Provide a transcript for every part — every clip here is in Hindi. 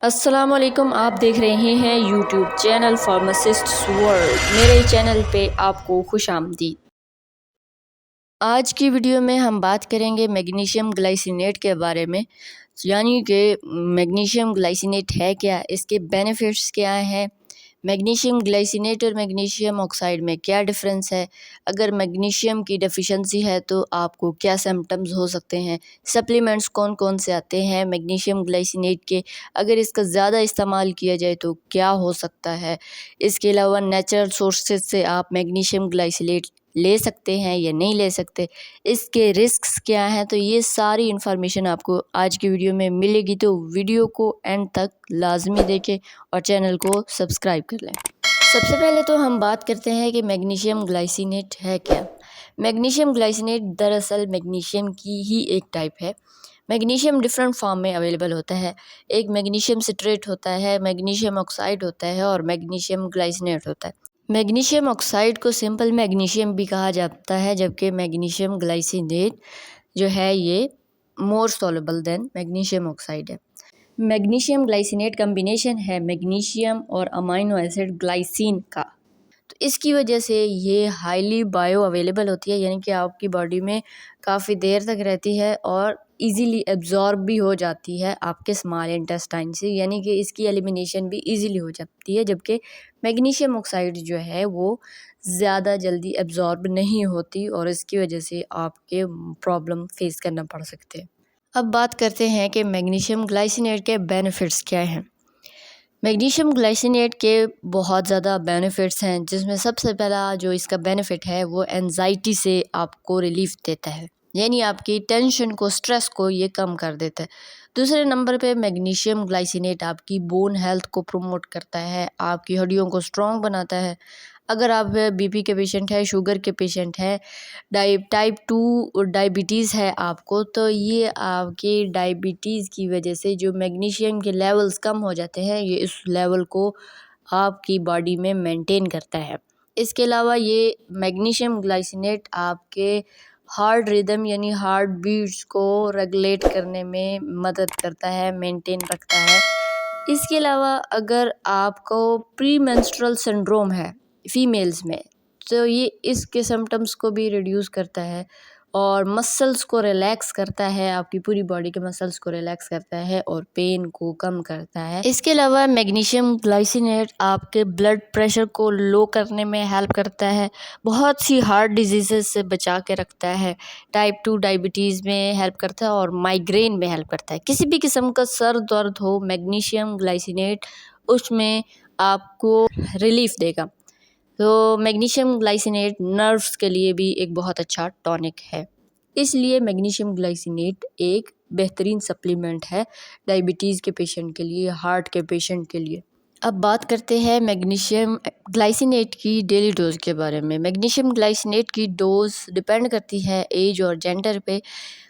अस्सलाम वालेकुम। आप देख रहे हैं यूट्यूब चैनल फार्मासिस्ट वर्ल्ड। मेरे चैनल पे आपको खुश आमदीद। आज की वीडियो में हम बात करेंगे मैग्नीशियम ग्लाइसिनेट के बारे में, यानी कि मैग्नीशियम ग्लाइसिनेट है क्या, इसके बेनिफिट्स क्या हैं, मैग्नीशियम ग्लाइसिनेट और मैग्नीशियम ऑक्साइड में क्या डिफरेंस है, अगर मैग्नीशियम की डेफिशिएंसी है तो आपको क्या सिम्टम्स हो सकते हैं, सप्लीमेंट्स कौन कौन से आते हैं मैग्नीशियम ग्लाइसिनेट के, अगर इसका ज़्यादा इस्तेमाल किया जाए तो क्या हो सकता है। इसके अलावा नेचुरल सोर्सेज से आप मैग्नीशियम ग्लाइसिनेट ले सकते हैं या नहीं ले सकते, इसके रिस्क्स क्या हैं। तो ये सारी इन्फॉर्मेशन आपको आज की वीडियो में मिलेगी, तो वीडियो को एंड तक लाजमी देखें और चैनल को सब्सक्राइब कर लें। सबसे पहले तो हम बात करते हैं कि मैग्नीशियम ग्लाइसिनेट है क्या। मैग्नीशियम ग्लाइसिनेट दरअसल मैग्नीशियम की ही एक टाइप है। मैग्नीशियम डिफरेंट फॉर्म में अवेलेबल होता है। एक मैग्नीशियम सिट्रेट होता है, मैग्नीशियम ऑक्साइड होता है और मैग्नीशियम ग्लाइसिनेट होता है। मैग्नीशियम ऑक्साइड को सिंपल मैग्नीशियम भी कहा जाता है, जबकि मैग्नीशियम ग्लाइसिनेट जो है ये मोर सॉल्युबल देन मैग्नीशियम ऑक्साइड है। मैग्नीशियम ग्लाइसिनेट कम्बिनेशन है मैग्नीशियम और अमाइनो एसिड ग्लाइसिन का, तो इसकी वजह से ये हाईली बायो अवेलेबल होती है, यानी कि आपकी बॉडी में काफ़ी देर तक रहती है और इजीली एब्जॉर्ब भी हो जाती है आपके स्मॉल इंटेस्टाइन से, यानी कि इसकी एलिमिनेशन भी इजीली हो जाती है। जबकि मैग्नीशियम ऑक्साइड जो है वो ज़्यादा जल्दी एब्जॉर्ब नहीं होती और इसकी वजह से आपके प्रॉब्लम फेस करना पड़ सकते हैं। अब बात करते हैं कि मैग्नीशियम ग्लाइसिनेट के बेनिफिट्स क्या हैं। मैग्नीशियम ग्लाइसिनेट के बहुत ज़्यादा बेनिफिट्स हैं, जिसमें सबसे पहला जो इसका बेनिफिट है वो एंजाइटी से आपको रिलीफ देता है, यानी आपकी टेंशन को, स्ट्रेस को ये कम कर देता है। दूसरे नंबर पे मैग्नीशियम ग्लाइसिनेट आपकी बोन हेल्थ को प्रमोट करता है, आपकी हड्डियों को स्ट्रॉन्ग बनाता है। अगर आप बीपी के पेशेंट हैं, शुगर के पेशेंट हैं, टाइप 2 डायबिटीज़ है आपको, तो ये आपके डायबिटीज़ की वजह से जो मैग्नीशियम के लेवल्स कम हो जाते हैं, ये इस लेवल को आपकी बॉडी में मेंटेन करता है। इसके अलावा ये मैग्नीशियम ग्लाइसिनेट आपके हार्ट रिदम यानी हार्ट बीट्स को रेगुलेट करने में मदद करता है, मेंटेन रखता है। इसके अलावा अगर आपको प्री मेंस्ट्रुअल सिंड्रोम है फीमेल्स में, तो ये इसके सिम्टम्स को भी रिड्यूस करता है और मसल्स को रिलैक्स करता है, आपकी पूरी बॉडी के मसल्स को रिलैक्स करता है और पेन को कम करता है। इसके अलावा मैग्नीशियम ग्लाइसिनेट आपके ब्लड प्रेशर को लो करने में हेल्प करता है, बहुत सी हार्ट डिजीज़ से बचा के रखता है, टाइप 2 डायबिटीज़ में हेल्प करता है और माइग्रेन में हेल्प करता है। किसी भी किस्म का सर दर्द हो, मैग्नीशियम ग्लाइसिनेट उसमें आपको रिलीफ देगा। तो मैग्नीशियम ग्लाइसिनेट नर्व्स के लिए भी एक बहुत अच्छा टॉनिक है, इसलिए मैग्नीशियम ग्लाइसिनेट एक बेहतरीन सप्लीमेंट है डायबिटीज़ के पेशेंट के लिए, हार्ट के पेशेंट के लिए। अब बात करते हैं मैग्नीशियम ग्लाइसिनेट की डेली डोज के बारे में। मैग्नीशियम ग्लाइसिनेट की डोज डिपेंड करती है एज और जेंडर पे,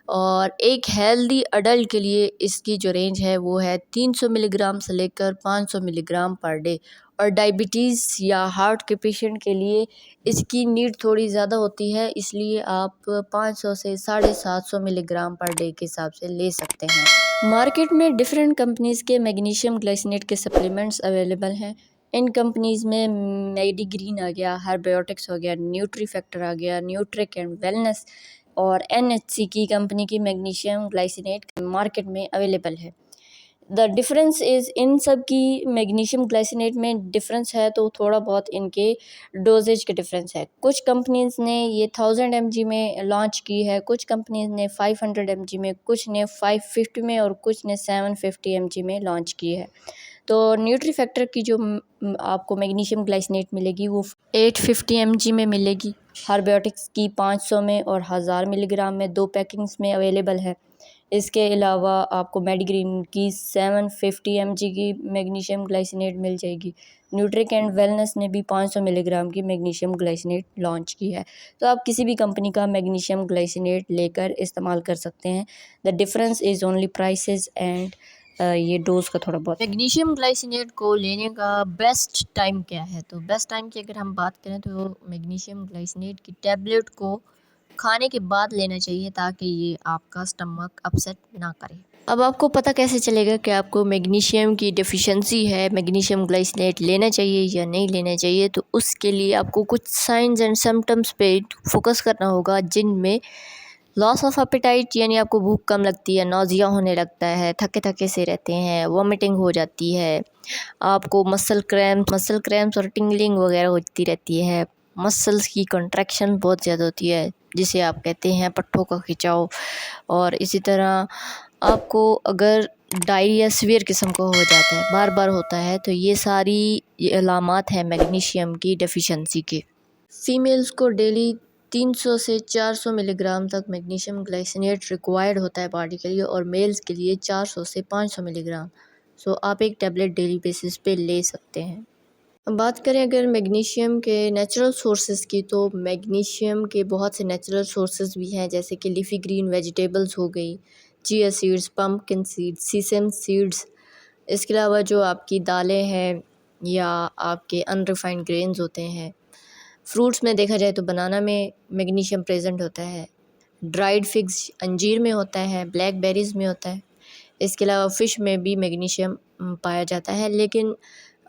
और एक हेल्दी अडल्ट के लिए इसकी जो रेंज है वो है 300 मिलीग्राम से लेकर 500 मिलीग्राम पर डे, और डायबिटीज़ या हार्ट के पेशेंट के लिए इसकी नीड थोड़ी ज़्यादा होती है, इसलिए आप 500 से 750 मिलीग्राम पर डे के हिसाब से ले सकते हैं। मार्केट में डिफरेंट कंपनीज़ के मैग्नीशियम ग्लाइसिनेट के सप्लीमेंट्स अवेलेबल हैं। इन कंपनीज़ में मेडिग्रीन आ गया, हर्बयोटिक्स हो गया, न्यूट्री फैक्टर आ गया, न्यूट्रिक एंड वेलनेस और NHC की कंपनी की मैग्नीशियम ग्लाइसिनेट मार्केट में अवेलेबल है। द डिफरेंस इज़ इन सब की मैग्नीशियम ग्लाइसिनेट में डिफरेंस है, तो थोड़ा बहुत इनके डोजेज के डिफरेंस है। कुछ कंपनीज़ ने ये 1000 mg में लॉन्च की है, कुछ कंपनीज़ ने 500 mg में, कुछ ने 550 में और कुछ ने 750 mg में लॉन्च की है। तो न्यूट्री फैक्टर की जो आपको मैग्नीशियम ग्लाइसिनेट मिलेगी वो 850 mg में मिलेगी। हर्बयोटिक्स की 500 में और 1000 मिलीग्राम में 2 पैकिंग्स में अवेलेबल है। इसके अलावा आपको मेडिग्रीन की 750 mg की मैग्नीशियम ग्लाइसिनेट मिल जाएगी। न्यूट्रिक एंड वेलनेस ने भी 500 मिलीग्राम की मैग्नीशियम ग्लाइसिनेट लॉन्च की है। तो आप किसी भी कंपनी का मैग्नीशियम ग्लाइसिनेट लेकर इस्तेमाल कर सकते हैं। The difference is only prices and ये डोज का थोड़ा बहुत। मैग्नीशियम ग्लाइसिनेट को लेने का बेस्ट टाइम क्या है, तो बेस्ट टाइम की अगर हम बात करें तो मैग्नीशियम ग्लाइसिनेट की टैबलेट को खाने के बाद लेना चाहिए, ताकि ये आपका स्टमक अपसेट ना करे। अब आपको पता कैसे चलेगा कि आपको मैग्नीशियम की डेफिशिएंसी है, मैग्नीशियम ग्लाइसिनेट लेना चाहिए या नहीं लेना चाहिए? तो उसके लिए आपको कुछ साइंस एंड सिम्पटम्स पे फोकस करना होगा, जिनमें लॉस ऑफ एपेटाइट यानी आपको भूख कम लगती है, नौजिया होने लगता है, थके-थके से रहते हैं, वॉमिटिंग हो जाती है, आपको मसल क्रैम्प्स और टिंगलिंग वगैरह होती रहती है, मसल्स की कॉन्ट्रैक्शन बहुत ज़्यादा होती है, जिसे आप कहते हैं पट्ठों का खिंचाव। और इसी तरह आपको अगर डायरिया सीवियर किस्म का हो जाता है, बार बार होता है, तो ये सारी अलामात हैं मैग्नीशियम की डेफिशिएंसी के। फीमेल्स को डेली 300 से 400 मिलीग्राम तक मैग्नीशियम ग्लाइसिनेट रिक्वायर्ड होता है बॉडी के लिए, और मेल्स के लिए 400 से 500 मिलीग्राम। सो आप एक टैबलेट डेली बेसिस पे ले सकते हैं। अब बात करें अगर मैग्नीशियम के नेचुरल सोर्सेज की, तो मैग्नीशियम के बहुत से नेचुरल सोर्सेज भी हैं, जैसे कि लीफी ग्रीन वेजिटेबल्स हो गई, चिया सीड्स, पम्पकिन सीड्स, सीसम सीड्स। इसके अलावा जो आपकी दालें हैं या आपके अनरिफाइंड ग्रेन्स होते हैं। फ्रूट्स में देखा जाए तो बनाना में मैग्नीशियम प्रेजेंट होता है, ड्राइड फिग्स अंजीर में होता है, ब्लैक बेरीज़ में होता है। इसके अलावा फ़िश में भी मैग्नीशियम पाया जाता है, लेकिन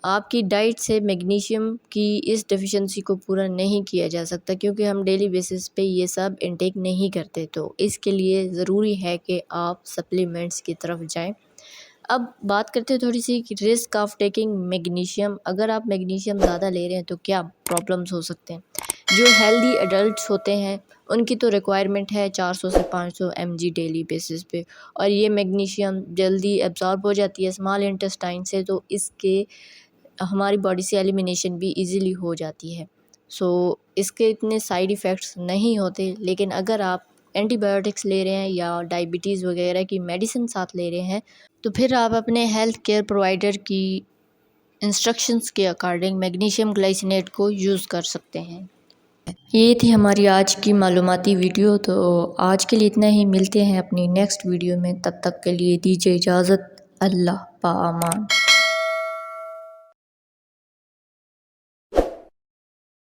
आपकी डाइट से मैग्नीशियम की इस डेफिशिएंसी को पूरा नहीं किया जा सकता, क्योंकि हम डेली बेसिस पे ये सब इनटेक नहीं करते। तो इसके लिए ज़रूरी है कि आप सप्लीमेंट्स की तरफ जाएं। अब बात करते हैं थोड़ी सी कि रिस्क ऑफ टेकिंग मैग्नीशियम। अगर आप मैग्नीशियम ज़्यादा ले रहे हैं तो क्या प्रॉब्लम्स हो सकते हैं। जो हेल्दी एडल्ट्स होते हैं उनकी तो रिक्वायरमेंट है 400 से 500 mg डेली बेसिस पे, और ये मैग्नीशियम जल्दी एब्जॉर्ब हो जाती है स्मॉल इंटेस्टाइन से, तो इसके हमारी बॉडी से एलिमिनेशन भी इजीली हो जाती है। सो इसके इतने साइड इफ़ेक्ट्स नहीं होते, लेकिन अगर आप एंटीबायोटिक्स ले रहे हैं या डायबिटीज़ वगैरह की मेडिसिन साथ ले रहे हैं, तो फिर आप अपने हेल्थ केयर प्रोवाइडर की इंस्ट्रक्शंस के अकॉर्डिंग मैग्नीशियम ग्लाइसिनेट को यूज़ कर सकते हैं। ये थी हमारी आज की मालूमाती वीडियो। तो आज के लिए इतना ही, मिलते हैं अपनी नेक्स्ट वीडियो में। तब तक के लिए दीजिए इजाज़त। अल्लाह पामान।